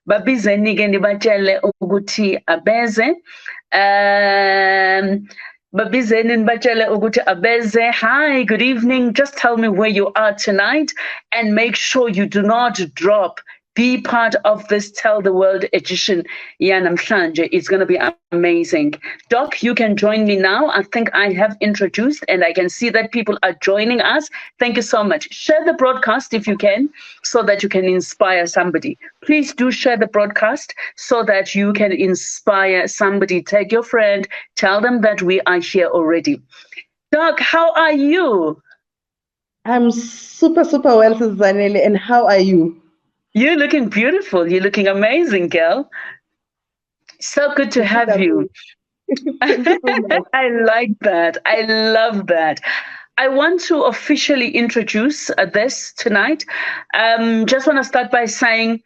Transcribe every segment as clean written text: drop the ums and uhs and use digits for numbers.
babizeni-ke nibatshele ukuthi abeze. Babizeni nibatshele ukuthi abeze. Hi, good evening. Just tell me where you are tonight and make sure you do not drop. Be part of this Tell the World edition. Yanamhlanje. It's going to be amazing. Doc, you can join me now. I think I have introduced and I can see that people are joining us. Thank you so much. Share the broadcast if you can, so that you can inspire somebody. Please do share the broadcast so that you can inspire somebody. Take your friend, tell them that we are here already. Doc, how are you? I'm super well, Zanele. And how are you? You're looking beautiful. You're looking amazing, girl. So good to have you. Thank you so much. I like that. I love that. I want to officially introduce this tonight. Just want to start by saying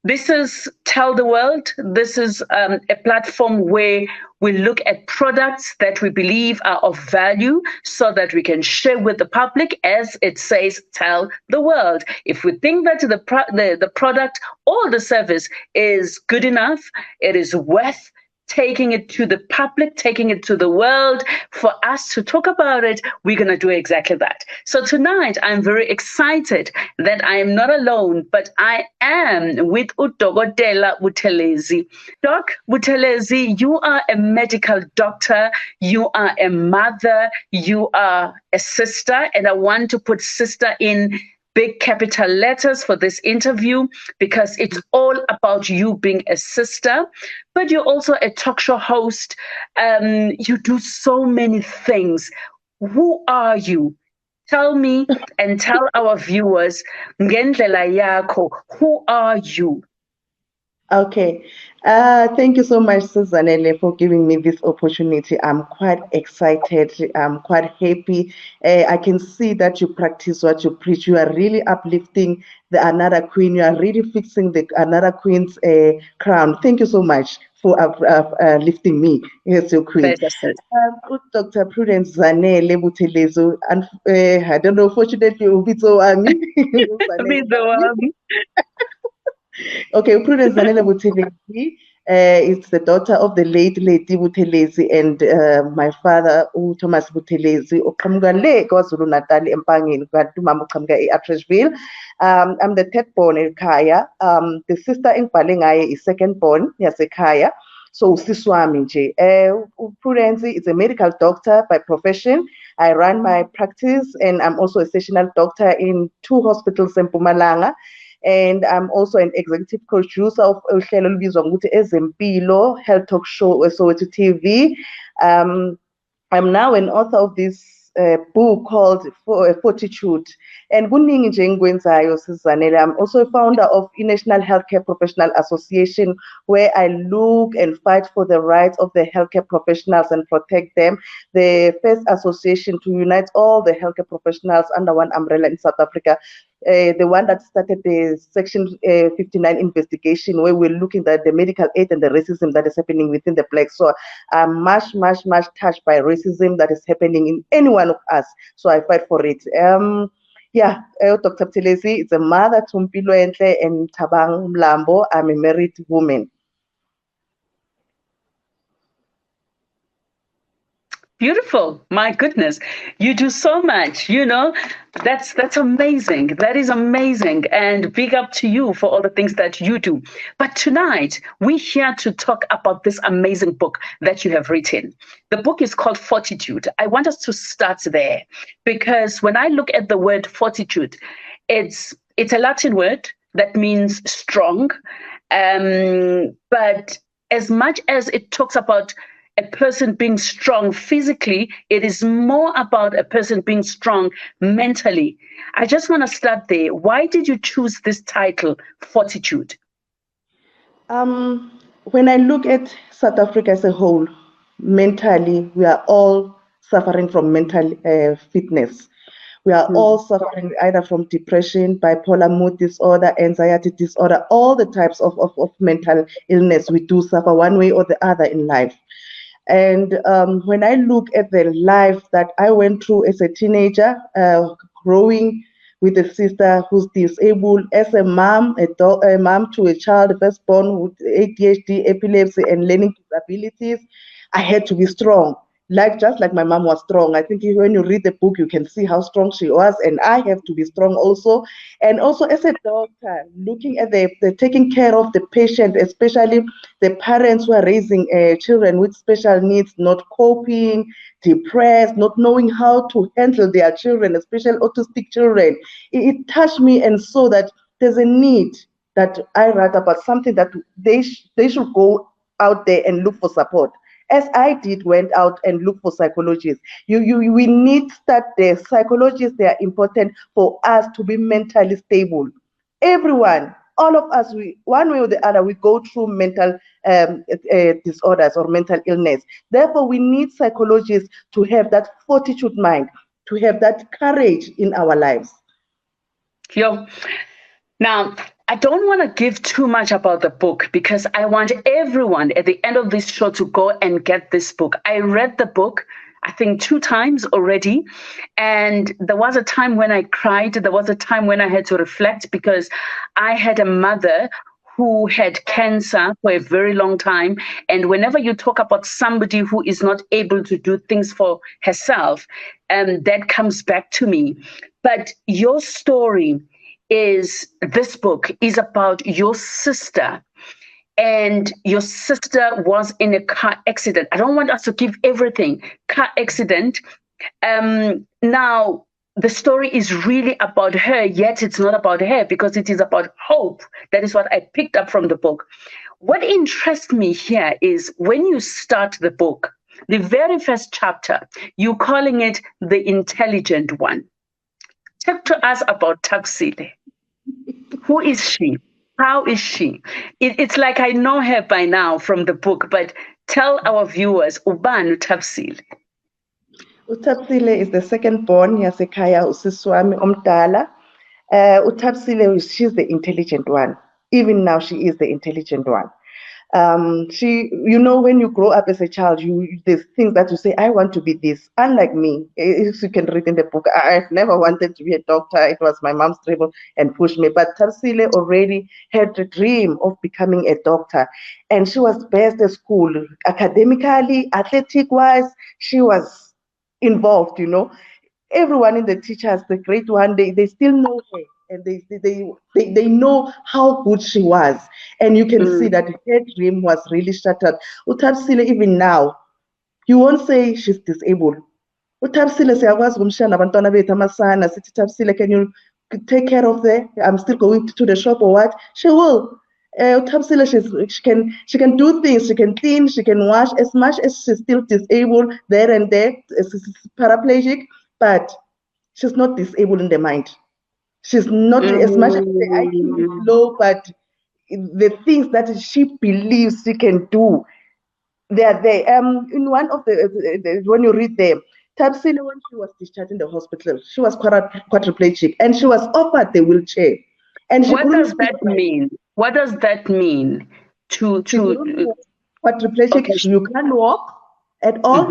this is Tell the World. This is a platform where we look at products that we believe are of value so that we can share with the public, as it says, Tell the World. If we think that the product or the service is good enough, it is worth taking it to the public, taking it to the world, for us to talk about it, we're going to do exactly that. So tonight, I'm very excited that I am not alone, but I am with Udokotela Buthelezi. Doc Buthelezi, you are a medical doctor, you are a mother, you are a sister, and I want to put sister in big capital letters for this interview because it's all about you being a sister, but you're also a talk show host. You do so many things. Who are you? Tell me and tell our viewers, ngendlela yakho, who are you? Okay. Thank you so much, Susanele, for giving me this opportunity. I'm quite excited. I'm quite happy. I can see that you practice what you preach. You are really uplifting the another queen. You are really fixing the another queen's crown. Thank you so much for lifting me as your queen. Dr. Prudence Zanele Butelezo, and I don't know, fortunately, Ubito Ami. Okay, Prudence Zanele Buthelezi is the daughter of the late Buthelezi and my father, Thomas Buthelezi, oqhamuka le KwaZulu Natal empangeni kanti umama uqhamuka eAtreshville. I'm the third born ekhaya. The sister engibhale ngaye is second born yasekhaya. So usisi wami nje. Prudence is a medical doctor by profession. I run my practice and I'm also a sessional doctor in 2 hospitals in Mpumalanga. And I'm also an executive producer of uhlelo olubizwa ngokuthi Ezempilo Health Talk Show Soweto TV. I'm now an author of this book called Fortitude. And kuningi nje engikwenzayo Sizanele. I'm also a founder of National Healthcare Professional Association, where I look and fight for the rights of the healthcare professionals and protect them. The first association to unite all the healthcare professionals under one umbrella in South Africa. The one that started the Section 59 investigation, where we're looking at the medical aid and the racism that is happening within the Black. So I'm much touched by racism that is happening in any one of us. So I fight for it. Dr. Buthelezi is a mother to Mpilo Entle and Tabang Mlambo. I'm a married woman. Beautiful. My goodness. You do so much, that's amazing. That is amazing. And big up to you for all the things that you do. But tonight, we're here to talk about this amazing book that you have written. The book is called Fortitude. I want us to start there because when I look at the word fortitude, it's a Latin word that means strong. But as much as it talks about a person being strong physically, it is more about a person being strong mentally. I just want to start there. Why did you choose this title, Fortitude? When I look at South Africa as a whole, mentally, we are all suffering from mental fitness. We are all suffering either from depression, bipolar mood disorder, anxiety disorder, all the types of mental illness. We do suffer one way or the other in life. And when I look at the life that I went through as a teenager, growing with a sister who's disabled. As a mom, a mom to a child, firstborn with ADHD, epilepsy, and learning disabilities, I had to be strong. Just like my mom was strong. I think when you read the book, you can see how strong she was, and I have to be strong also. And also as a doctor, looking at the taking care of the patient, especially the parents who are raising children with special needs, not coping, depressed, not knowing how to handle their children, especially autistic children. It touched me and saw that there's a need that I write about, something that they should go out there and look for support. As I did, went out and look for psychologists. We need start there. Psychologists, they are important for us to be mentally stable. Everyone, all of us, we one way or the other, we go through mental disorders or mental illness. Therefore, we need psychologists to have that fortitude mind, to have that courage in our lives. Yo. Now, I don't want to give too much about the book because I want everyone at the end of this show to go and get this book. I read the book, I think 2 times already. And there was a time when I cried. There was a time when I had to reflect because I had a mother who had cancer for a very long time. And whenever you talk about somebody who is not able to do things for herself, that comes back to me. But your story is this book is about your sister, and your sister was in a car accident. I don't want us to give everything. Car accident. Now the story is really about her, yet it's not about her because it is about hope. That is what I picked up from the book. What interests me here is when you start the book, the very first chapter, you're calling it the intelligent one. Talk to us about Thabisile. Who is she? How is she? It's like I know her by now from the book, but tell our viewers, ubani Thabisile. Thabisile is the second born yasekhaya usiswami omdala. Thabisile, she's the intelligent one. Even now, she is the intelligent one. When you grow up as a child, there's things that you say, I want to be this. Unlike me, as you can read in the book, I've never wanted to be a doctor. It was my mom's dream and pushed me. But Thabisile already had the dream of becoming a doctor. And she was best at school. Academically, athletic-wise, she was involved, Everyone in the teachers, the great one, they still know her. And they know how good she was, and you can see that her dream was really shattered. Thabisile, even now, you won't say she's disabled. Thabisile siyakwazi ukumshiya nabantwana bethu amasana sithi Thabisile, can you take care of them? I'm still going to the shop or what? She will. Thabisile, she can do things. She can clean. She can wash. As much as she's still disabled there and there, she's paraplegic, but she's not disabled in the mind. She's not as much as the IQ is low, but the things that she believes she can do, they are there. In one of when you read them, Thabisile, when she was discharged in the hospital, she was quadriplegic, and she was offered the wheelchair. And she what does that mean? What does that mean? Quadriplegic, okay. You can't walk at all.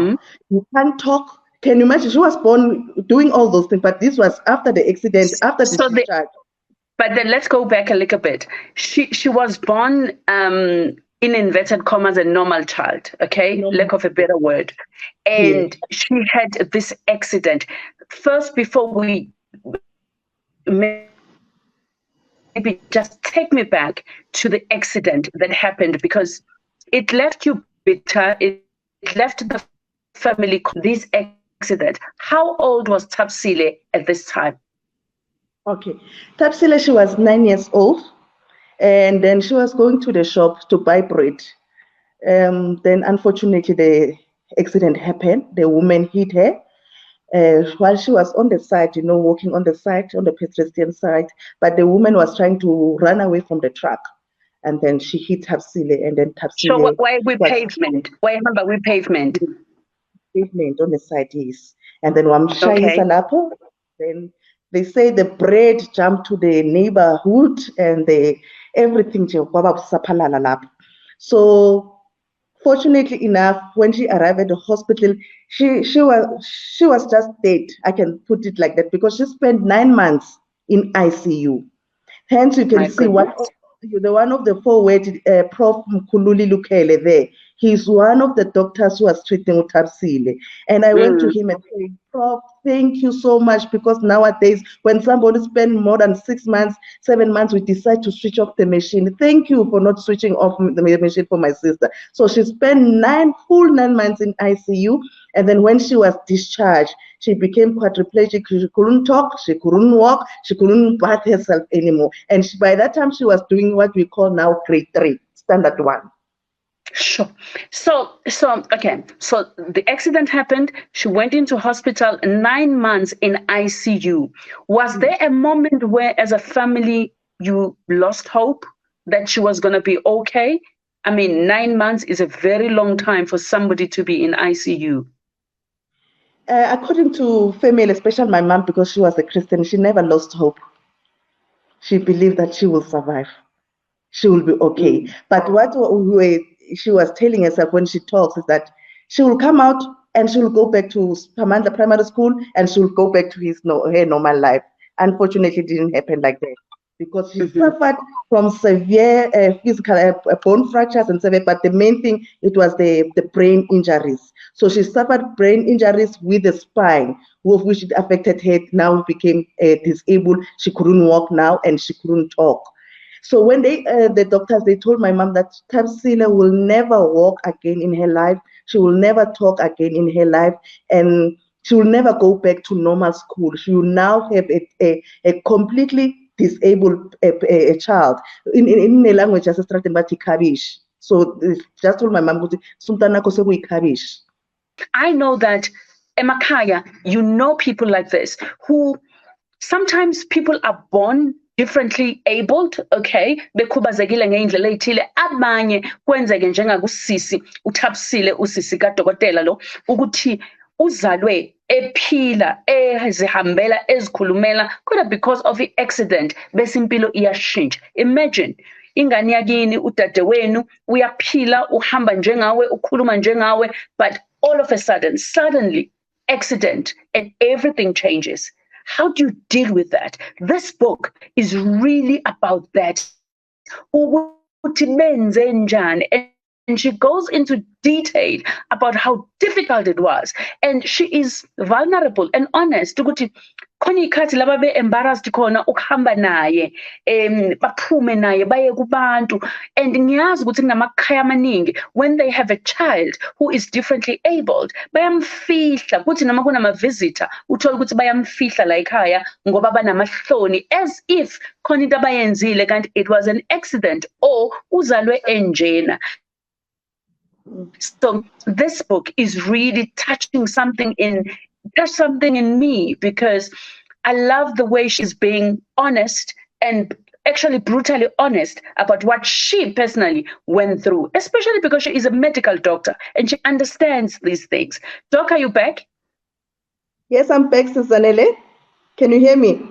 You can't talk. Can you imagine? She was born doing all those things, but this was after the accident, after the discharge. But then let's go back a little bit. She was born in inverted commas a normal child, okay? Lack of a better word. And she had this accident. First, before we maybe just take me back to the accident that happened, because it left you bitter. It left the family this accident. How old was Thabisile at this time? Okay, Thabisile, she was 9 years old, and then she was going to the shop to buy bread. Then, unfortunately, the accident happened. The woman hit her while she was on the side, walking on the side, on the pedestrian side. But the woman was trying to run away from the truck, and then she hit Thabisile, and then Thabisile. So why we pavement? Why remember we pavement? Pavement on the side, yes. And then Wamshayisa then they say the bread jumped to the neighborhood and everything. So fortunately enough, when she arrived at the hospital, she was just dead. I can put it like that, because she spent 9 months in ICU. Hence, you can My see goodness. the one of the forward, Prof. Mkhululi Lukele there. He's one of the doctors who was treating Utapsile. And I went to Mm. him and said, Prof, thank you so much, because nowadays when somebody spends more than 6 months, 7 months, we decide to switch off the machine. Thank you for not switching off the machine for my sister. So she spent 9 months in ICU. And then when she was discharged, she became quadriplegic. She couldn't talk, she couldn't walk, she couldn't bath herself anymore. And by that time, she was doing what we call now grade 3, standard 1. Sure. So okay. So the accident happened. She went into hospital, 9 months in ICU. Was there a moment where, as a family, you lost hope that she was going to be okay? I mean, 9 months is a very long time for somebody to be in ICU. According to family, especially my mom, because she was a Christian, she never lost hope. She believed that she will survive. She will be okay. Mm. But what she was telling herself when she talks is that she will come out and she will go back to Pamanda Primary School and she will go back to her normal life. Unfortunately, it didn't happen like that, because she Mhm. suffered from severe physical bone fractures and severe. But the main thing, it was the brain injuries. So she suffered brain injuries with the spine, of which it affected her. Now became disabled. She couldn't walk now and she couldn't talk. So when the doctors, they told my mom that Tamsila will never walk again in her life. She will never talk again in her life, and she will never go back to normal school. She will now have a completely disabled a child in the language as a Kabish. So just told my mom, "Sumtanako Kabish." I know that, Emakaya, you know people like this who sometimes people are born differently abled, okay, bekhubazekile ngey'ndlela ey'thile. Abanye kwenzeke njengakusisi uThapsile, usisi kadokotela lo, ukuthi uzalwe ephila, ezihambela, ezikhulumela, kodwa because of i-accident bese impilo iyashintsha. Imagine ingane yakini, udadewenu uyaphila, uhamba njengawe, ukhuluma njengawe, but all of a sudden, suddenly, accident, and everything changes. How do you deal with that? This book is really about that. And she goes into detail about how difficult it was. And she is vulnerable and honest. Ukuthi khona iy'khathi laba be-embarrassed khona ukuhamba naye, baphume naye baye kubantu. And ngiyazi ukuthi kunamakhaya amaningi, when they have a child who is differently abled, bayamfihla. Kuthi noma kunama-visitor, uthole ukuthi bayamfihla la ekhaya ngoba banamahloni, as if khona into abayenzile kanti it was an accident or uzalwe enjena. So this book is really touching something in me, because I love the way she's being honest and actually brutally honest about what she personally went through, especially because she is a medical doctor and she understands these things. Doc, are you back? Yes, I'm back, Susanele. Can you hear me?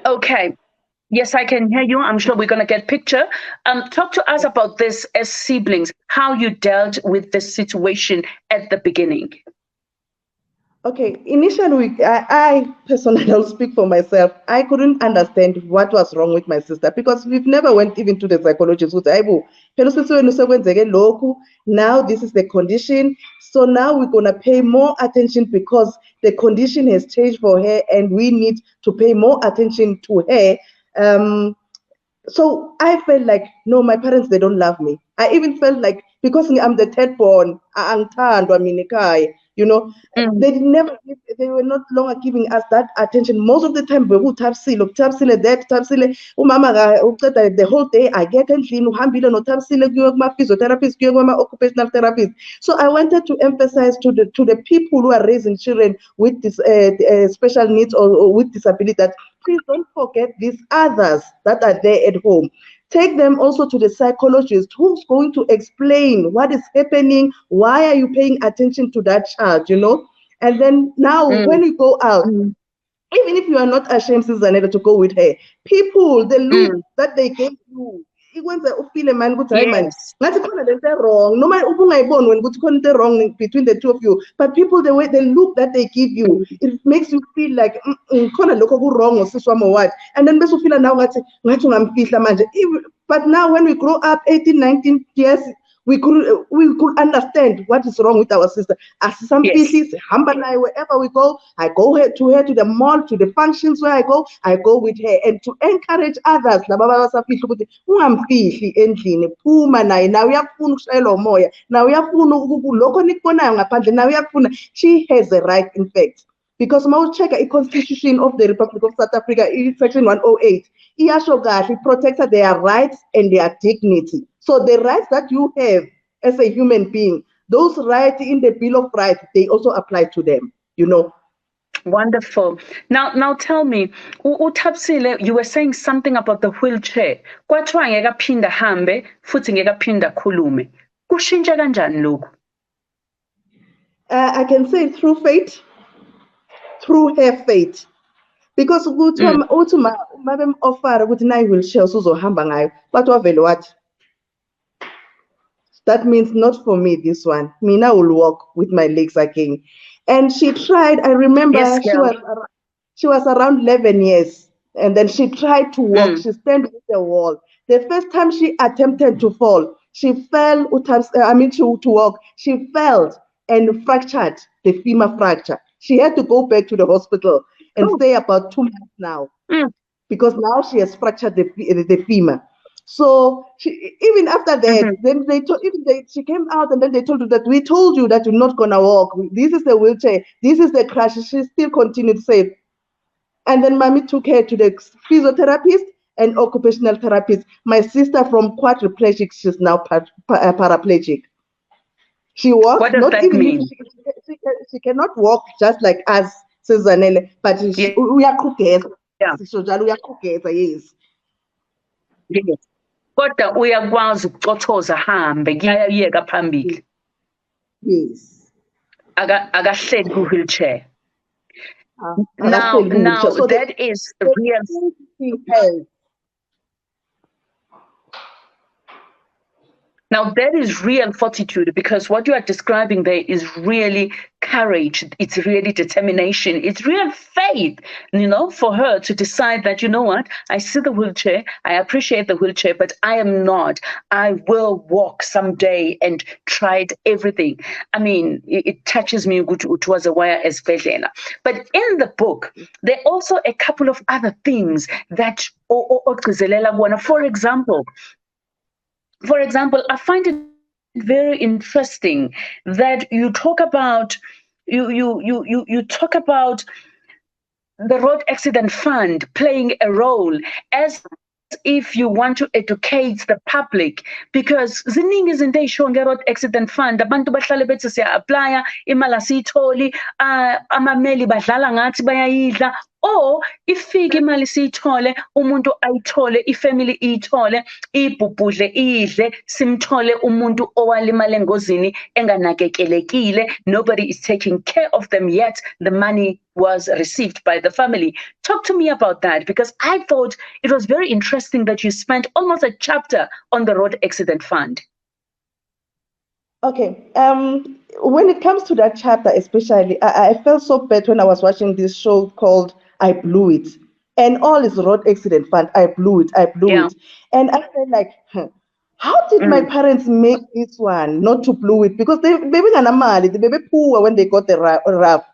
Okay. Yes, I can hear you. I'm sure we're going to get picture. Talk to us about this as siblings, how you dealt with this situation at the beginning. Okay, initially, I personally, I'll speak for myself. I couldn't understand what was wrong with my sister, because we've never went even to the psychologist. Now this is the condition. So now we're going to pay more attention, because the condition has changed for her and we need to pay more attention to her. So I felt like, no, my parents, they don't love me. I even felt like, because I'm the third born, they were not longer giving us that attention. Most of the time, Tapsile that, Tapsile, the whole day, I get endlini, uhambile no Tapsile, physiotherapist, occupational therapist. So I wanted to emphasize to the people who are raising children with this special needs or with disability, that please don't forget these others that are there at home. Take them also to the psychologist, who's going to explain what is happening, why are you paying attention to that child, And then now when you go out, even if you are not ashamed, Susanna, to go with her, people, the look that they gave you, ikwenza ufile mani ukuthi hayi manje Yes. ngathi khona lento wrong noma ubungayiboni wena ukuthi khona into wrong between the two of you, but people, the way, the look that they give you, Mm. it makes you feel like khona lokho ku-wrong ngosisi wami or what, and then bese ufila nawe ngathi ungamfihla manje. But now when we grow up 18, 19 years, we could understand what is wrong with our sister. Yes. Asisamfihli, sihamba naye wherever we go. I go to her to the mall, to the functions where I go with her, and to encourage others laba abasafihla ukuthi ungamfihli endlini, phuma naye, nawe uyafuna ukushayelwa umoya, nawe uyafuna lokho nikubonayo ngaphandle, nawe uyafuna. She has a right, in fact, because check a constitution of the Republic of South Africa, section 108, iyasho kahle, it protects their rights and their dignity. So the rights that you have as a human being, those rights in the Bill of Rights, they also apply to them, you know. Wonderful. Now tell me, uThabisile, you were saying something about the wheelchair. Kwathiwa ngeke aphinde ahambe futhi ngeke aphinde akhulume. Kushintsha kanjani lokho? I can say through faith, through her faith. Because uthi mabem-ofara ukuthi nayi wheelchair usuzohamba ngayo, but wavele wathi, that means not for me, this one. Mina will walk with my legs again. And she tried. I remember Yes, she was around 11 years. And then she tried to walk. She stand with the wall. The first time she attempted to fall, she fell, to walk. She fell and fractured the femur fracture. She had to go back to the hospital and stay about 2 months now. Because now she has fractured the femur. So even after that, then she came out and then they told her that we told you that you're not gonna walk. This is the wheelchair. This is the crutch. She still continued to say. And then mommy took her to the physiotherapist and occupational therapist. My sister from quadriplegic, she's now paraplegic. She walks. What does Not that even mean? she cannot walk just like us, Suzanelle, but we are crooked. Yes. Yes. Kodwa uyakwazi ukucothoza ahambe kuyayeka phambili. Yes. Akahleli ku-wheelchair. Now so that is real. Now that is real fortitude, because what you are describing there is really courage. It's really determination. It's real faith, for her to decide that, you know what, I see the wheelchair, I appreciate the wheelchair, but I am not. I will walk someday, and tried everything. I mean, it touches me. It was a wire as Vedlela. But in the book, there are also a couple of other things that, for example, I find it very interesting that you talk about the road accident fund playing a role, as if you want to educate the public, because ziningi izinto ey'shiwo nge-road accident fund. Abantu bahlale bethi siya-aplya, imali asiyitholi, amameli badlala ngathi bayayidla, or ifike imali siyithole, umuntu ayithole, ifamily iyithole, ibhubhudle iyidle, simthole umuntu owalimala engozini enganakekelekile. Nobody is taking care of them, yet the money was received by the family. Talk to me about that, because I thought it was very interesting that you spent almost a chapter on the road accident fund. Okay. When it comes to that chapter, especially, I felt so bad when I was watching this show called I Blew It. And all is road accident fund. I blew it. And I felt like, how did my parents make this one not to blow it? Because they were poor when they got the rough.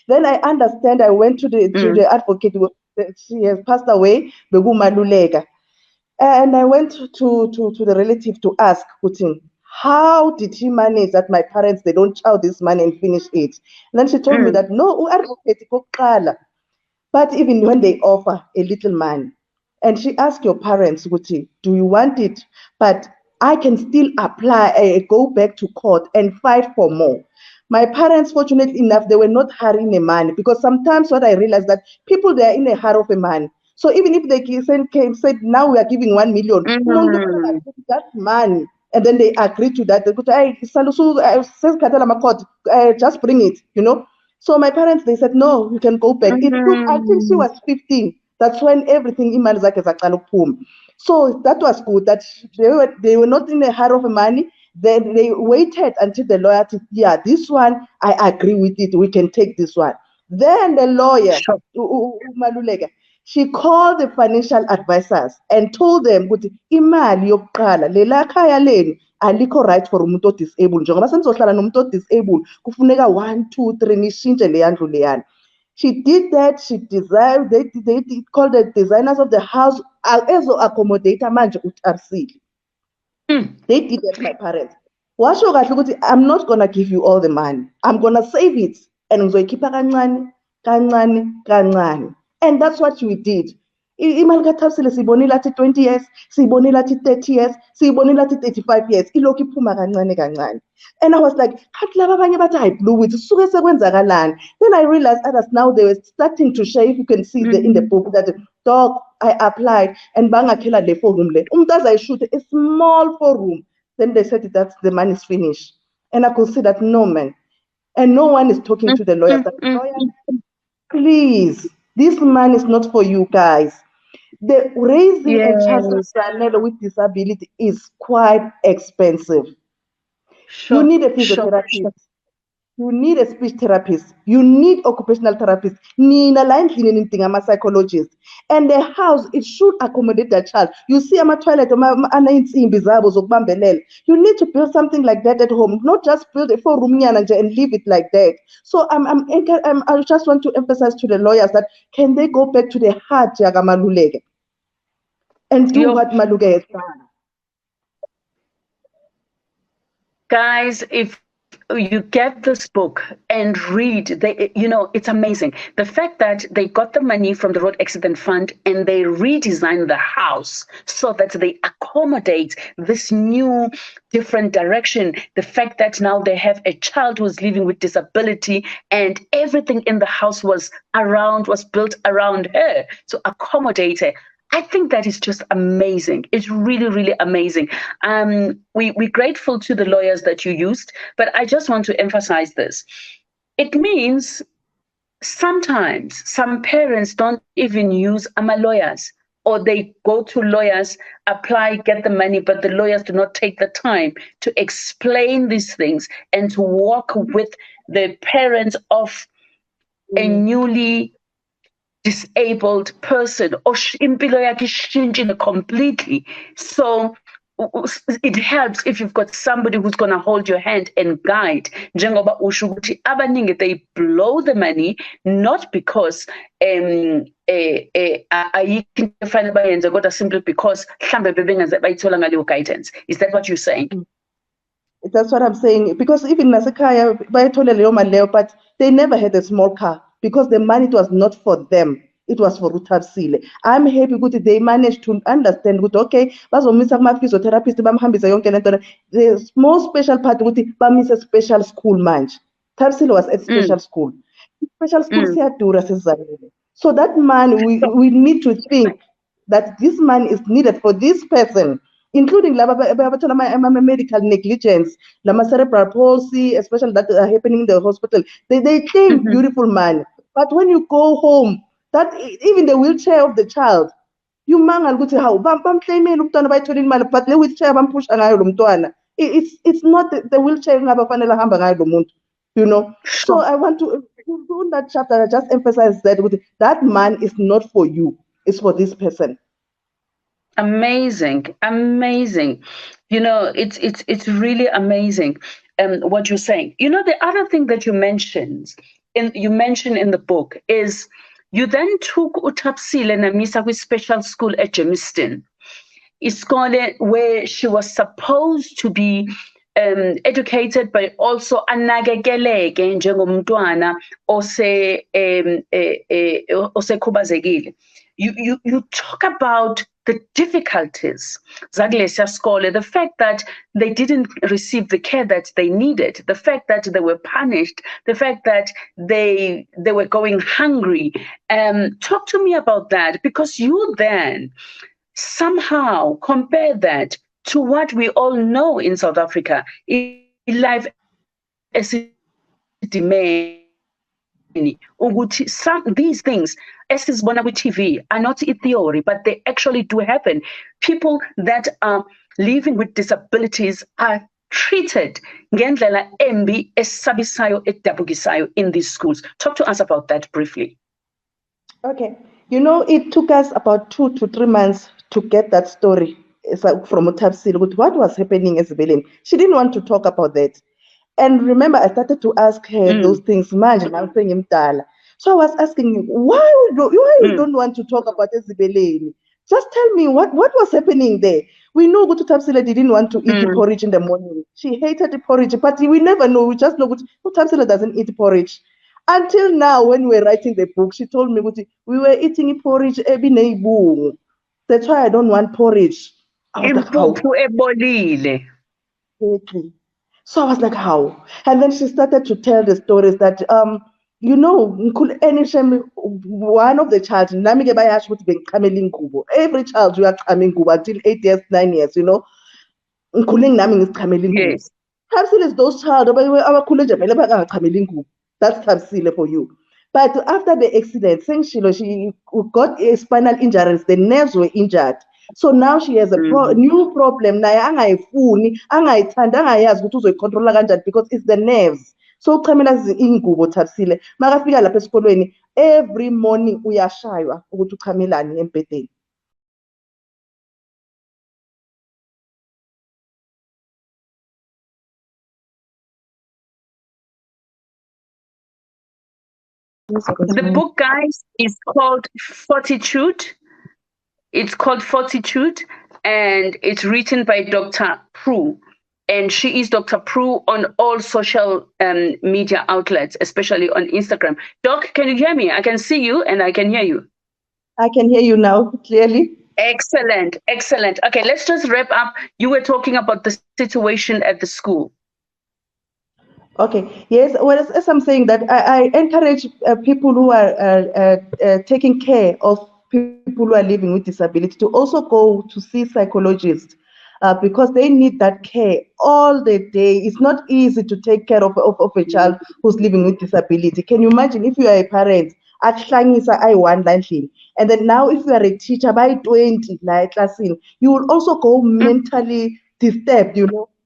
Then I understand. I went to the advocate. She has passed away, Begumalulega. And I went to the relative to ask Putin, how did he manage that my parents, they don't chow this money and finish it? And then she told me that, no, but even when they offer a little money, and she asked your parents, Guti, do you want it? But I can still apply, go back to court and fight for more. My parents, fortunately enough, they were not hurrying the money, because sometimes what I realized that people, they are in a hurry of a money. So even if they said, now we are giving 1 million, that money, and then they agree to that, they go, hey, just bring it, So my parents, they said, no, you can go back. It took, I think she was 15. That's when everything imali zakhe zaqala ukuphuma. So that was good. That they were not in a hurry of money. Then they waited until the lawyer said, yeah, this one I agree with it. We can take this one. Then the lawyer, Sure. Maluleka, she called the financial advisors and told them ukuthi imali yokuqala lela khaya lenu alikho right for umuntu odisabled njengoba senizohlala nomuntu odisabled kufuneka 1 2 3 nishintshe le yandlu leyana. She did that. She designed. They called the designers of the house ezo accommodator manje uTarsile. They did that, my parents. Washo kahle ukuthi I'm not gonna give you all the money. I'm gonna save it and ngizoyikhipha kancane kancane kancane. And that's what we did. Imali kaTarsile siyibonile athi 20 years, siyibonile athi 30 years, siyibonile athi 35 years. Ilokhu iphuma kancane kancane. And I was like, kathi laba abanye bathi I blew it. Suke sekwenzakalani. Then I realized others now they were starting to share. If you can see in the book that dog I applied and bangakhela le forum le. I shoot a small forum. Then they said that the money is finished. And I could see that no man. And no one is talking to the lawyers. Lawyer, please, this money is not for you guys. The raising a child with disability is quite expensive. Sure. You need a physiotherapist. You need a speech therapist. You need occupational therapist. Nina line cleaning thing, I'm a psychologist. And the house, it should accommodate that child. You see, I'm a toilet, you need to build something like that at home, not just build a 4-room and leave it like that. So I just want to emphasize to the lawyers that can they go back to the heart and do what Maluge has done. Guys, if you get this book and read, it's amazing. The fact that they got the money from the road accident fund and they redesigned the house so that they accommodate this new different direction. The fact that now they have a child who's living with disability and everything in the house was built around her to accommodate her. I think that is just amazing. It's really, really amazing. We're grateful to the lawyers that you used, but I just want to emphasize this. It means sometimes some parents don't even use lawyers, or they go to lawyers, apply, get the money, but the lawyers do not take the time to explain these things and to work with the parents of a newly disabled person or impilo yakhe ishintshile completely. So it helps if you've got somebody who's going to hold your hand and guide. Njengoba usho ukuthi abaningi they blow the money not because ayikho into efanele bayenze kodwa simply because mhlambe bebengaze bayithola ngaleyo guidance. Is that what you're saying? That's what I'm saying, because even nasekhaya bayithole leyo mali leyo, but they never had a small car because the money was not for them. It was for uTarsile. I'm happy ukuthi they managed to understand ukuthi okay bazomisa kuma physiotherapist bamhambisa yonke lento. The small special part ukuthi bamise special school manje. Tarsile was at special school. Special school siyadura sesizalele. So that money we need to think that this money is needed for this person, including medical negligence, cerebral palsy, especially that are happening in the hospital. They claim beautiful money, but when you go home, that even the wheelchair of the child, you mangal ukuthi how bamclaimela umntwana bayithola imali, but le wheelchair bampusha ngayo lo mntwana, it's not the wheelchair ngabafanele ahamba ngayo lo muntu, you know. So I want to in that chapter I just emphasize that man is not for you, it's for this person. Amazing. It's really amazing what you're saying. The other thing that you mentioned in the book is you then took uTarsile namisa with special school at Germiston, iskole where she was supposed to be educated, but also anakekeleke njengomntwana osekhubazekile. You talk about the difficulties, the fact that they didn't receive the care that they needed, the fact that they were punished, the fact that they were going hungry. Talk to me about that, because you then somehow compare that to what we all know in South Africa, in life as these things esizibona kwi-TV are not a theory, but they actually do happen. People that are living with disabilities are treated ngendlela embi esabisayo edabukisayo in these schools. Talk to us about that briefly. Okay. It took us about 2 to 3 months to get that story from Utapsil. What was happening as Belém? She didn't want to talk about that. And remember, I started to ask her those things. Imagine, I'm saying Mtala. So I was asking him, why you don't want to talk about Ezibeleni? Just tell me what was happening there. We know Gutu Tapsila didn't want to eat the porridge in the morning. She hated the porridge, but we never know. We just know Gutu Tapsila doesn't eat porridge. Until now, when we were writing the book, she told me we were eating porridge every day. That's why I don't want porridge. I was like, how? Exactly. So I was like, how? And then she started to tell the stories that, one of the child, every child you are coming until 8 years, 9 years, Yes. Tapsile is those child, that's Tapsile for you. But after the accident, since she got a spinal injuries, the nerves were injured. So now she has a new problem. Naye angayifuni, angayithanda, angayazi ukuthi uzoyicontrola kanjani because it's the nerves. So uchamela ingubo Tapsile. Makafika lapha esikolweni, every morning uyashaywa ukuthi uchamelani embedeni. The book, guys, is called Fortitude. It's called Fortitude, and it's written by Dr. Prue. And she is Dr. Prue on all social media outlets, especially on Instagram. Doc, can you hear me? I can see you and I can hear you. I can hear you now clearly. Excellent, excellent. Okay, let's just wrap up. You were talking about the situation at the school. Okay. Yes. Well, as I'm saying that, I encourage people who are taking care of people who are living with disability to also go to see psychologists because they need that care all the day. It's not easy to take care of a child who's living with disability. Can you imagine if you are a parent? And then now if you are a teacher by 20 like class you will also go mentally disturbed,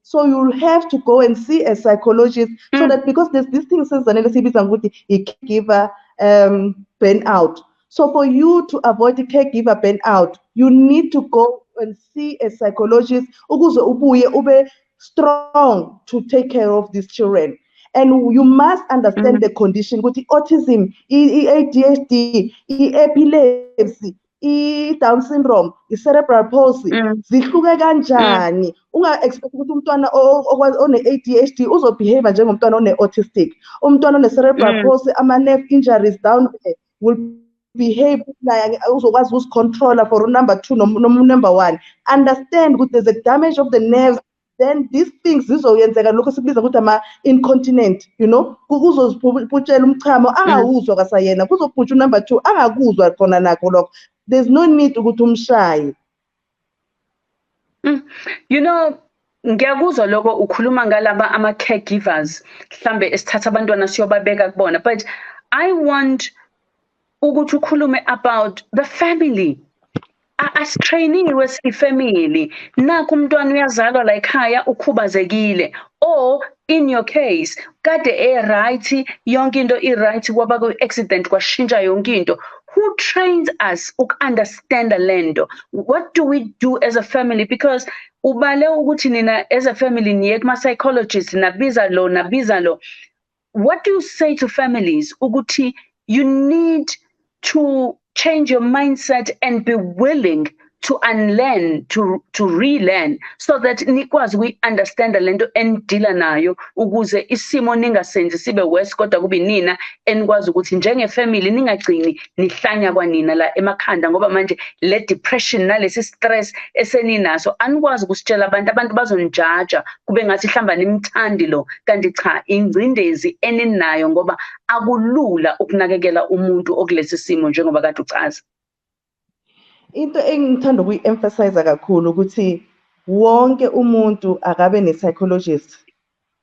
so you'll have to go and see a psychologist so that because there's this thing says a caregiver burnout. So for you to avoid the caregiver burnout, you need to go and see a psychologist ukuze ubuye ube strong to take care of these children. And you must understand the condition with the autism, ADHD, epilepsy, i-Down syndrome, i-cerebral palsy, zihluke kanjani. Unga-expect ukuthi umntwana one-ADHD uzobehave njengomntwana one-autistic. Umntwana one-cerebral palsy, ama-nerve injuries down there will behave naye uzokwazi ukuzicontrola for number 2 number 1. Understand ukuthi there's a damage of the nerves. Then these things zizoyenzeka lokho sikubiza ukuthi ama-incontinent, kuzozibhutshela umchamo angawuzwa kasayena, kuzobhutshwa number 2 angakuzwa khona nakho lokho. There's no need ukuthi umshaye. Ngiyakuzwa lokho ukhuluma ngalaba ama-caregivers mhlambe esithatha abantwana siyobabeka kubona, but I want ukuthi ukhulume about the family. Asitrainiwe sifamily. Naku umntwana uyazalwa la ekhaya ukhubazekile, or in your case kade right, yonke into i-right kwaba ku-accident kwashintsha yonke into. Who trains us uku-understanda lento? What do we do as a family? Because ubale ukuthi nina as a family niye kuma-psychologist nabiza lo. What do you say to families ukuthi you need to change your mindset and be willing to unlearn, to relearn, so that nikwazi we-understand lento enidila nayo ukuze isimo ningasenzi sibe worse kodwa kube nina enikwazi ukuthi njengefamily ningagcini nihlanya kwanina la emakhanda ngoba manje le depression nalesi stress eseninaso anikwazi ukusitshela abantu bazonijaja kube ngathi hlamba nimthandi lo kanti cha ingcindezi eninayo ngoba akulula ukunakekela umuntu okulesi simo njengoba kade uchaza. Into engithanda ukuyi-emphasize kakhulu ukuthi wonke umuntu akabe ne-psychologist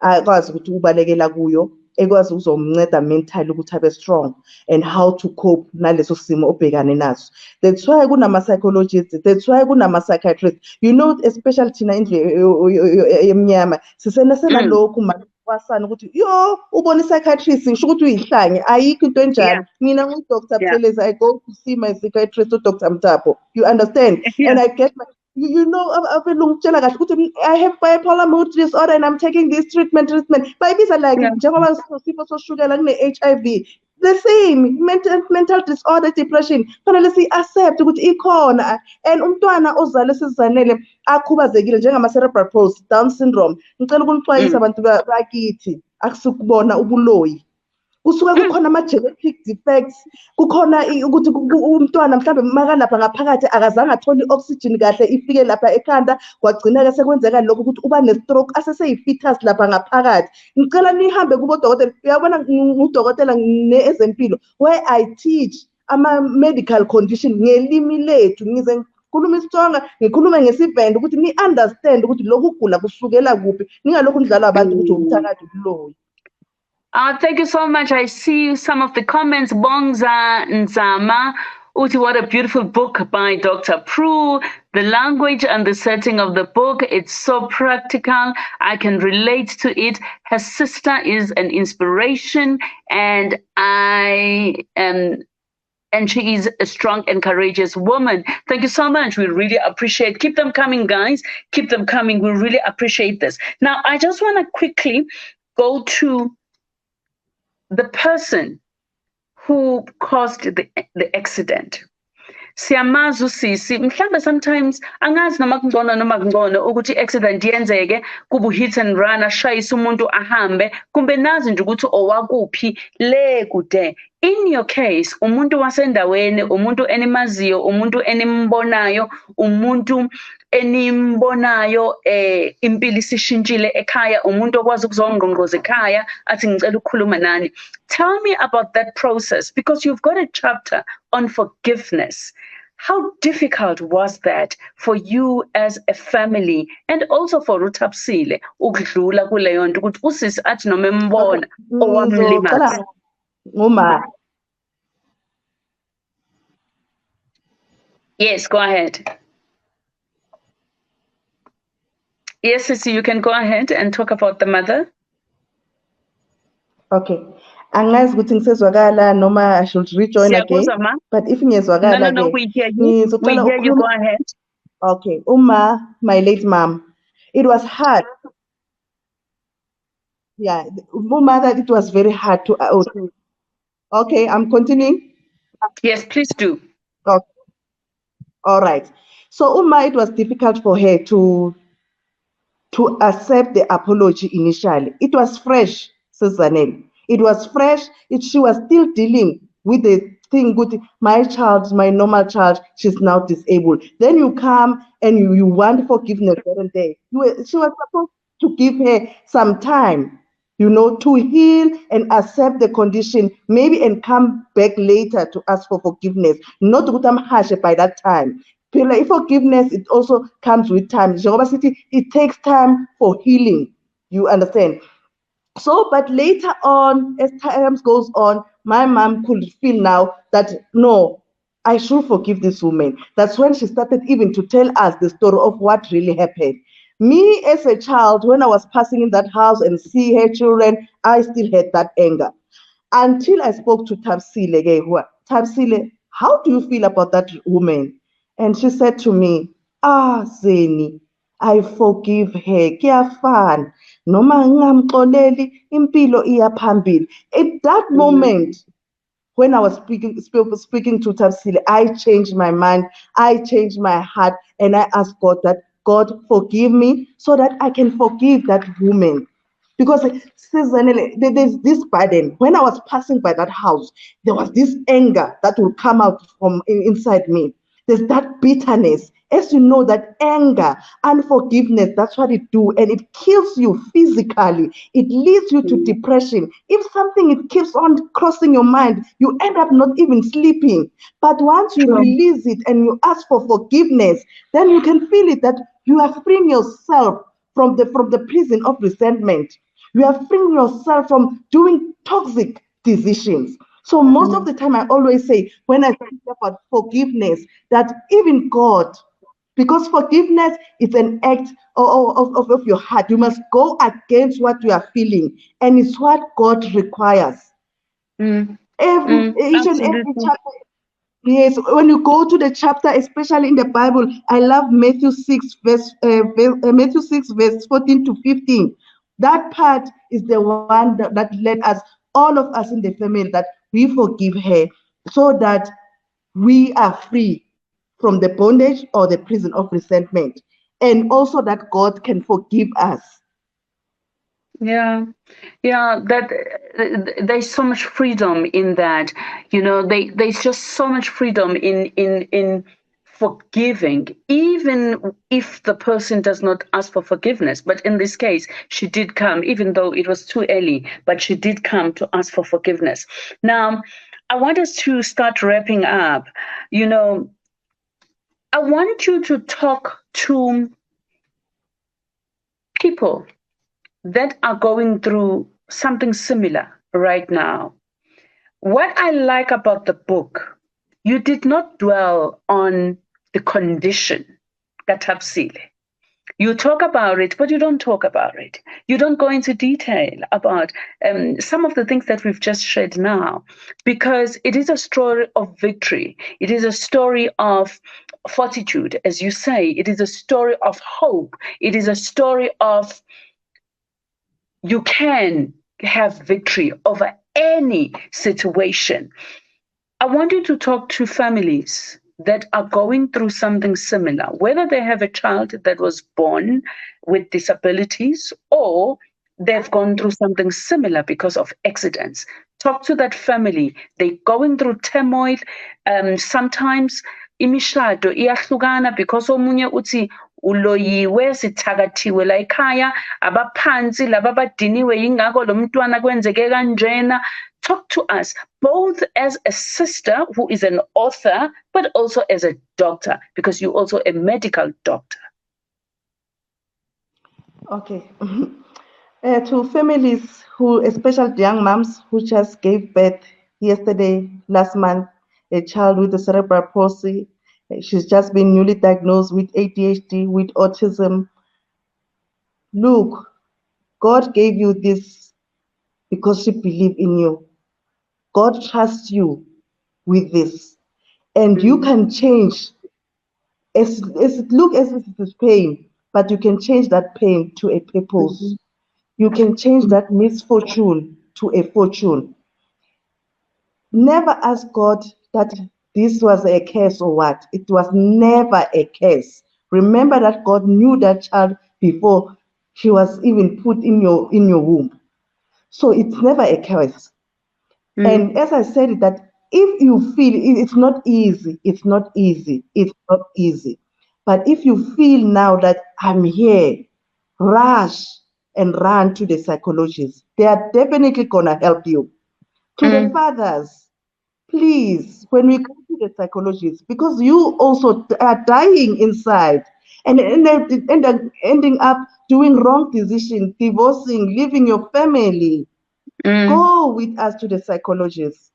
akwazi ukuthi ubalekela kuyo ekwazi ukuzomnceda mentally ukuthi abe strong and how to cope naleso simo obhekane naso. That's why kunama-psychologists, that's why kunama-psychiatrists. You know, especially thina indlu emnyama sisenalokhu wasana ukuthi yo ubona i-psychiatrist ngisho ukuthi uyihlanye ayikho into enjalo. Mina ngu-Dr. Buthelezi, I go to see my psychiatrist uDr. Mtapo, you understand? And I get my, you know, I have bipolar mood disorder and I'm taking this treatment. Bayibiza like njengoba sifo soshukela kune-HIV, the same mental disorder, depression, fanele si-accept ukuthi ikhona. And umntwana ozalwe sizanele akhubazekile njengama-cerebral palsy, Down syndrome, ngicela ukunixwayisa abantu bakithi akusukubona ubuloyi. Kusuka kukhona ama-genetic defects, kukhona ukuthi umntwana mhlawumbe makalapha ngaphakathi akazange athole i-oxygen kahle ifike lapha ekhanda, kwagcina-ke sekwenzeka lokho ukuthi uba ne-stroke aseseyi-fetus lapha ngaphakathi. Ngicela nihambe kubodokotela. Uyabona ngudokotela ezempilo where I teach ama-medical condition ngelimi lethu, ngize ngikhuluma isiTsonga, ngikhulume ngesivenda ukuthi ni-understand ukuthi lokhu kugula kusukela kuphi, ningalokhu nidlala abantu ukuthi umthakathi ubuloyi. Thank you so much. I see some of the comments. Bongza Nzama, Uti, what a beautiful book by Dr. Prue. The language and the setting of the book, it's so practical. I can relate to it. Her sister is an inspiration, and she is a strong and courageous woman. Thank you so much. We really appreciate. Keep them coming, guys. Keep them coming. We really appreciate this. Now, I just want to quickly go to the person who caused the accident. Siyamazi usisi mhlambe sometimes angazi noma kungcono ukuthi i-accident yenzeke kubu hit and run ashayise umuntu ahambe kumbe nazi nje ukuthi owakuphi le kude. In your case, umuntu wasendaweni, umuntu enimaziyo, umuntu enimbonayo, umuntu enimbonayo impilo isishintshile ekhaya, umuntu okwazi ukuzongqongqoza ekhaya athi ngicela ukukhuluma nani. Tell me about that process, because you've got a chapter on forgiveness. How difficult was that for you as a family and also for uThapsile ukudlula kuleyo nto ukuthi usisi athi noma embona owamlimaza? Yes, go ahead. Yes, Sissy, you can go ahead and talk about the mother. Okay. Angazi ukuthi ngisezwakala noma I should rejoin again. But if ngiyezwakala no, we hear you. We hear you. Go ahead. Okay. My late mom. It was hard. Yeah, mother, it was very hard to. Okay, I'm continuing. Yes, please do. Okay. All right. So it was difficult for her to accept the apology initially. It was fresh, Susanelle. It was fresh. She was still dealing with the thing with my child, my normal child, she's now disabled. Then you come and you want forgiveness every day. She was supposed to give her some time, to heal and accept the condition, maybe, and come back later to ask for forgiveness. Not to become harsh by that time. Forgiveness, it also comes with time. It takes time for healing. You understand? So, but later on, as time goes on, my mom could feel now that, no, I should forgive this woman. That's when she started even to tell us the story of what really happened. Me as a child, when I was passing in that house and see her children, I still had that anger. Until I spoke to Thapsile. Thapsile, how do you feel about that woman? And she said to me, Zeni, I forgive her. Kiyafana. Noma ngingamxoleli impilo iya phambili. At that moment, when I was speaking to Thapsile, I changed my mind, I changed my heart, and I asked God that, God, forgive me so that I can forgive that woman. Because there's this burden. When I was passing by that house, there was this anger that would come out from inside me. There's that bitterness. As you know, that anger, unforgiveness, that's what it do. And it kills you physically. It leads you to depression. If something, it keeps on crossing your mind, you end up not even sleeping. But once you release it and you ask for forgiveness, then you can feel it that you are freeing yourself from the prison of resentment. You are freeing yourself from doing toxic decisions. So most of the time, I always say when I speak about forgiveness, that even God, because forgiveness is an act of your heart. You must go against what you are feeling, and it's what God requires. Each and every Absolutely. chapter. Yes, when you go to the chapter, especially in the Bible, I love Matthew 6 verse 14 to 15. That part is the one that led us, all of us in the family, that we forgive her, so that we are free from the bondage or the prison of resentment, and also that God can forgive us. Yeah, yeah, that there's so much freedom in that. There's just so much freedom in forgiving, even if the person does not ask for forgiveness. But in this case, she did come, even though it was too early, but she did come to ask for forgiveness. Now, I want us to start wrapping up. You know, I want you to talk to people that are going through something similar right now. What I like about the book, you did not dwell on the condition, katapsile. You talk about it, but you don't talk about it. You don't go into detail about some of the things that we've just shared now, because it is a story of victory. It is a story of fortitude, as you say. It is a story of hope. It is a story of you can have victory over any situation. I want you to talk to families that are going through something similar, whether they have a child that was born with disabilities or they've gone through something similar because of accidents. Talk to that family. They're going through turmoil. Sometimes imishado iyahlukana because omunye uthi uloyiwe sithakathiwe la ekhaya abaphansi laba abadiniwe yingakho lo mntwana kwenzeke kanjena. Talk to us both as a sister who is an author, but also as a doctor, because you're also a medical doctor. Okay. To families who, especially young moms who just gave birth yesterday, last month, a child with a cerebral palsy. She's just been newly diagnosed with ADHD, with autism. Look, God gave you this because she believed in you. God trusts you with this, and you can change. As it look as if it is pain, but you can change that pain to a purpose. You can change that misfortune to a fortune. Never ask God that this was a curse or what. It was never a curse. Remember that God knew that child before she was even put in your womb. So it's never a curse. And as I said, that if you feel it's not easy, it's not easy, it's not easy. But if you feel now that I'm here, rush and run to the psychologists. They are definitely gonna help you. To the fathers, please, when we go to the psychologists, because you also are dying inside and ending up doing wrong decisions, divorcing, leaving your family. Go with us to the psychologist.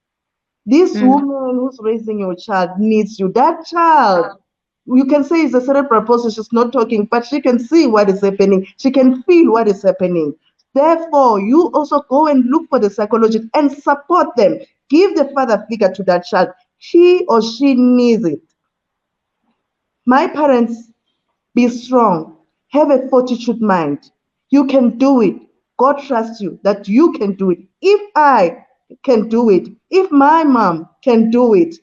This woman who's raising your child needs you. That child, you can say it's a cerebral palsy, she's not talking, but she can see what is happening. She can feel what is happening. Therefore, you also go and look for the psychologist and support them. Give the father figure to that child. He or she needs it. My parents, be strong. Have a fortitude mind. You can do it. God trusts you that you can do it. If I can do it, if my mom can do it,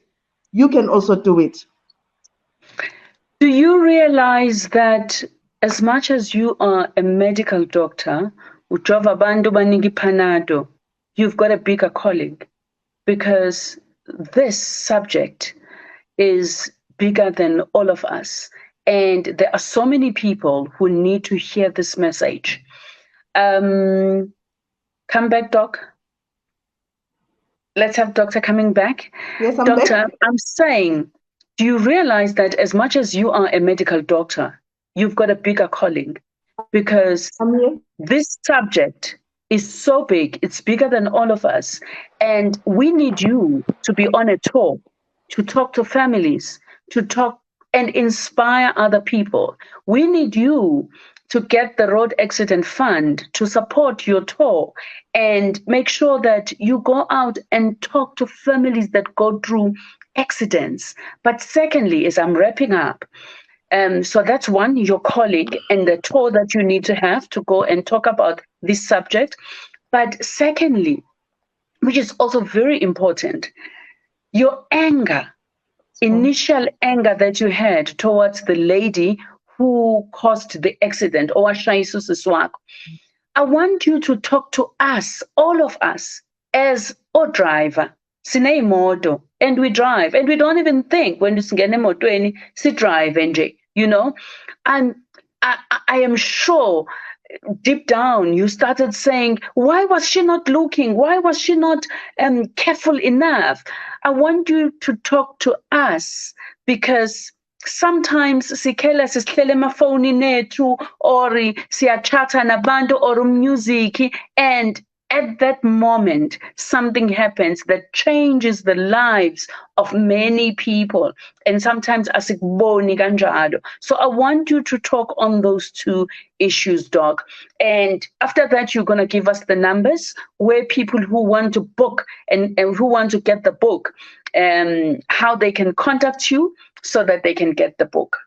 you can also do it. Do you realize that as much as you are a medical doctor, ujova bantu baningi panado, you've got a bigger calling, because this subject is bigger than all of us. And there are so many people who need to hear this message. Come back, Doc. Let's have Doctor coming back. Yes, I'm Doctor, back. I'm saying, do you realize that as much as you are a medical doctor, you've got a bigger calling? Because I'm here. this subject is so big. It's bigger than all of us. And we need you to be on a tour, to talk to families, to talk and inspire other people. We need you to get the road accident fund to support your tour and make sure that you go out and talk to families that go through accidents. But secondly, as I'm wrapping up, so that's one, your colleague and the tour that you need to have to go and talk about this subject. But secondly, which is also very important, your anger, initial anger that you had towards the lady who caused the accident, owashayisa usisi wakho. I want you to talk to us, all of us, as a driver. Sineyimoto and we drive and we don't even think when singena emotweni si drive nje, you know. And I am sure deep down you started saying, why was she not looking? Why was she not careful enough? I want you to talk to us because sometimes sikhela sisihlele emafonini ethu or siyachata nabantu or music, and at that moment something happens that changes the lives of many people, and sometimes asikuboni kanjalo. So I want you to talk on those two issues, Doc. And after that, you're going to give us the numbers where people who want to book and who want to get the book, how they can contact you so that they can get the book.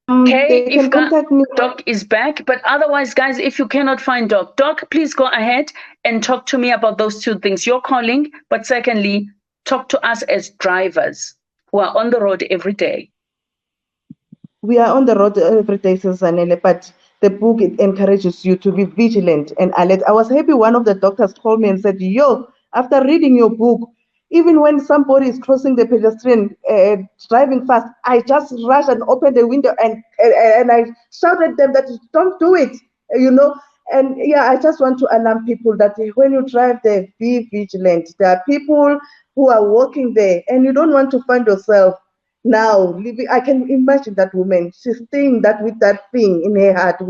Okay, they can contact me. Doc is back, but otherwise, guys, if you cannot find Doc, please go ahead and talk to me about those two things. You're calling, but secondly, talk to us as drivers who are on the road every day. We are on the road every day, Susanele, but the book, it encourages you to be vigilant and alert. I was happy one of the doctors called me and said, yo, after reading your book, even when somebody is crossing the pedestrian, driving fast, I just rush and open the window and I shout at them that don't do it, you know. And yeah, I just want to alarm people that when you drive there, be vigilant. There are people who are walking there and you don't want to find yourself now living. I can imagine that woman. She's staying that with that thing in her heart.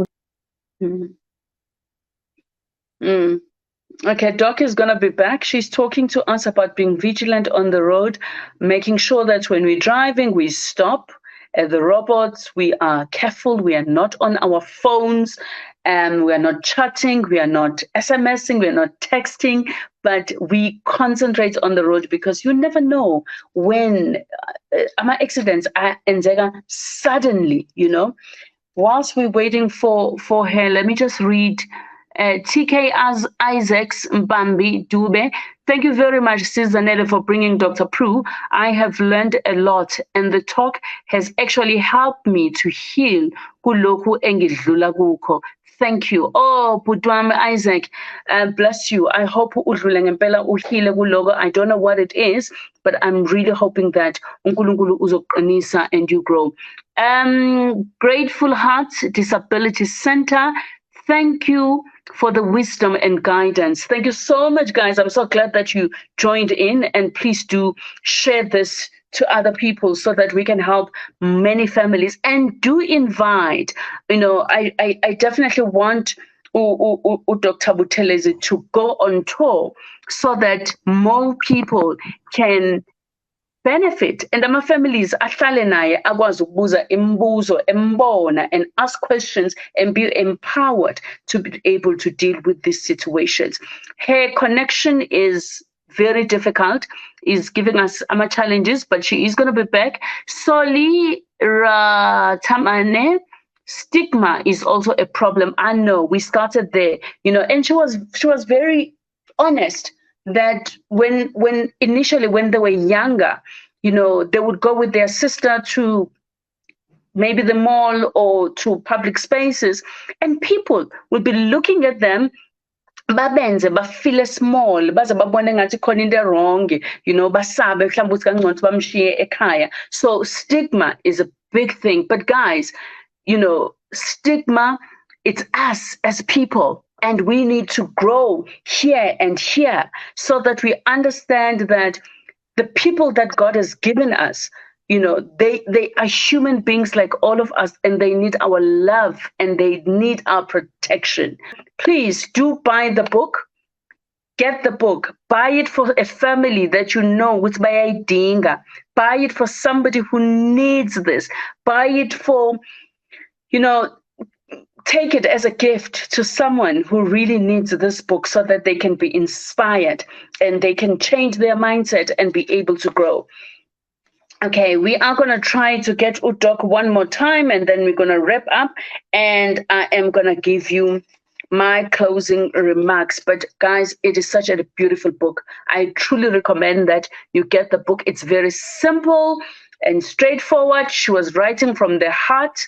Okay, Doc is going to be back. She's talking to us about being vigilant on the road, making sure that when we're driving, we stop at the robots, we are careful, we are not on our phones, and we are not chatting, we are not SMSing, we are not texting, but we concentrate on the road because you never know when accidents are suddenly, you know. Whilst we're waiting for her, let me just read TK as Isaacs Mbambi Dube. Thank you very much, Sizanele, for bringing Dr. Prue. I have learned a lot, and the talk has actually helped me to heal kuloku engidlula kuko. Thank you. Oh, Budwam Isaac, bless you. I hope udlule ngempela uhile kuloko. I don't know what it is, but I'm really hoping that uNkulunkulu uzoqinisa and you grow. Grateful Hearts Disability Center. Thank you for the wisdom and guidance. Thank you so much, guys. I'm so glad that you joined in, and please do share this to other people so that we can help many families, and do invite. You know, I definitely want Dr. Buthelezi to go on tour so that more people can benefit, and ama-families ahlale naye akwazi ukubuza imibuzo embona and ask questions and be empowered to be able to deal with these situations. Her connection is very difficult, is giving us challenges, but she is going to be back. Soli Ratamane, stigma is also a problem. I know we started there, you know, and she was very honest that when initially when they were younger, you know, they would go with their sister to maybe the mall or to public spaces, and people would be looking at them, babenze bafile small, baze babone ngathi khona into wrong, you know, basabe mhlawumbe ukuthi kangcono bamshiye ekhaya. So stigma is a big thing. But guys, you know, stigma, it's us as people, and we need to grow here and here so that we understand that the people that God has given us, they are human beings like all of us, and they need our love and they need our protection. Please do buy the book. Get the book. Buy it for a family that you know with bayayidinga. Buy it for somebody who needs this. Buy it for, take it as a gift to someone who really needs this book so that they can be inspired and they can change their mindset and be able to grow. Okay, we are going to try to get Udok one more time, and then we're going to wrap up, and I am going to give you my closing remarks. But guys, it is such a beautiful book. I truly recommend that you get the book. It's very simple and straightforward. She was writing from the heart,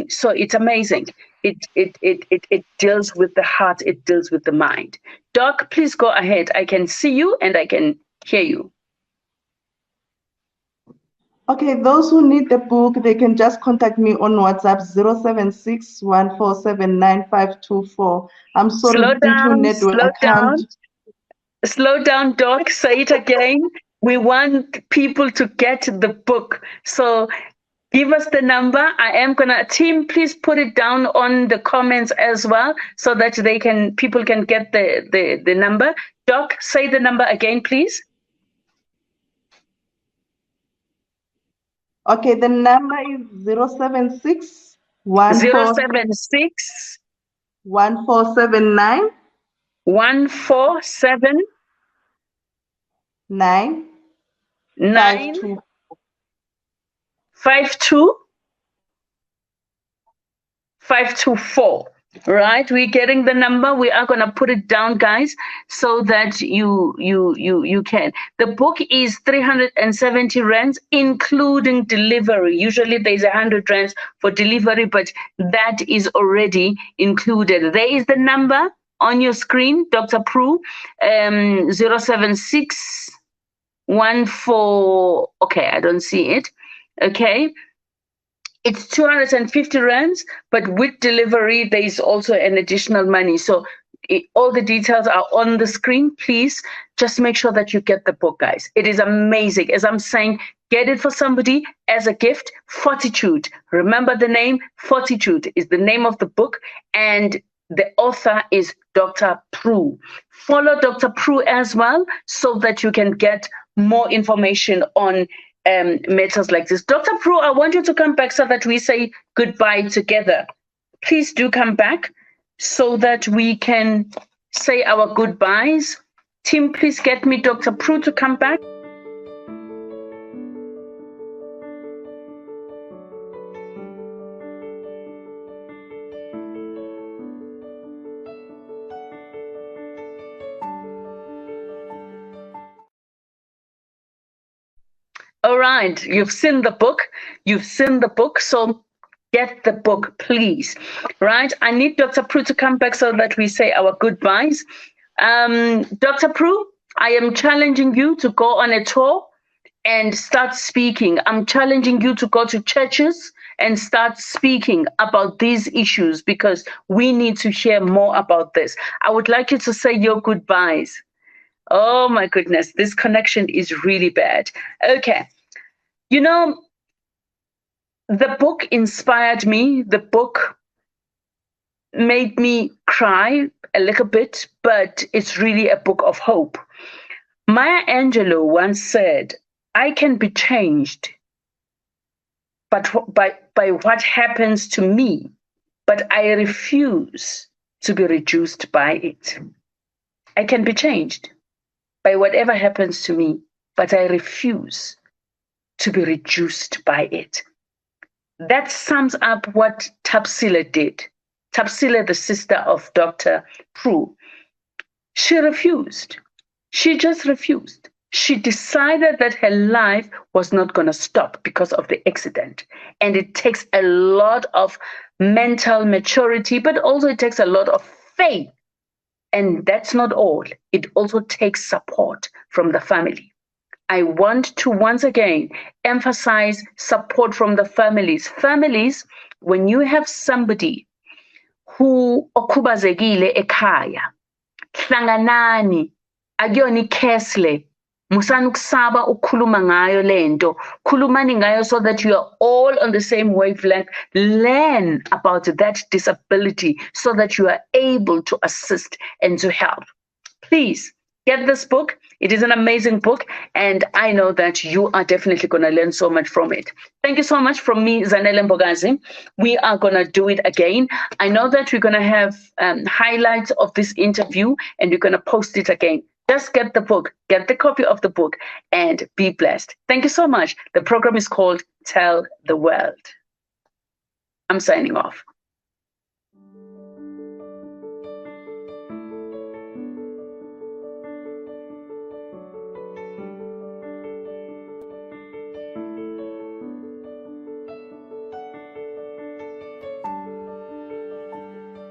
so it's amazing. It deals with the heart. It deals with the mind. Doc, please go ahead. I can see you and I can hear you. Okay, those who need the book, they can just contact me on WhatsApp 076 1479524. I'm sorry, Slow due to down, network, slow I can't. down, slow down, Doc. Say it again. We want people to get the book. So give us the number. I am gonna, team, please put it down on the comments as well so that people can get the number. Doc, say the number again, please. Okay, the number is 076 076 1479 147 952. 524. Right, we're getting the number. We are going to put it down, guys, so that you can. The book is 370 rands, including delivery. Usually there's 100 rands for delivery, but that is already included. There is the number on your screen, Dr. Prue, 076 14. Okay, I don't see it. Okay. It's 250 rands, but with delivery, there is also an additional money. So all the details are on the screen. Please just make sure that you get the book, guys. It is amazing. As I'm saying, get it for somebody as a gift. Fortitude. Remember the name? Fortitude is the name of the book. And the author is Dr. Prue. Follow Dr. Prue as well so that you can get more information on matters like this. Dr. Prue, I want you to come back so that we say goodbye together. Please do come back so that we can say our goodbyes. Tim, please get me Dr. Prue to come back. All right, you've seen the book. So get the book, please. Right, I need Dr. Prue to come back so that we say our goodbyes. Dr. Prue, I am challenging you to go on a tour and start speaking. I'm challenging you to go to churches and start speaking about these issues because we need to hear more about this. I would like you to say your goodbyes. Oh my goodness, this connection is really bad. Okay. The book inspired me. The book made me cry a little bit, but it's really a book of hope. Maya Angelou once said, I can be changed but by what happens to me, but I refuse to be reduced by it. I can be changed by whatever happens to me, but I refuse to be reduced by it. That sums up what Tapsile did. Tapsile, the sister of Dr. Prue, she refused. She just refused. She decided that her life was not going to stop because of the accident. And it takes a lot of mental maturity, but also it takes a lot of faith. And that's not all. It also takes support from the family. I want to once again emphasize support from the families. Families, when you have somebody who okhubazekile ekhaya, hlanganani, akuyona ikhesle Musani ukusaba ukukhuluma ngayo lento. Khulumani ngayo so that you are all on the same wavelength. Learn about that disability so that you are able to assist and to help. Please get this book. It is an amazing book, and I know that you are definitely going to learn so much from it. Thank you so much from me, Zanele Mbogazi. We are going to do it again. I know that we're going to have highlights of this interview, and we're going to post it again. Just get the book, get the copy of the book, and be blessed. Thank you so much. The program is called Tell the World. I'm signing off.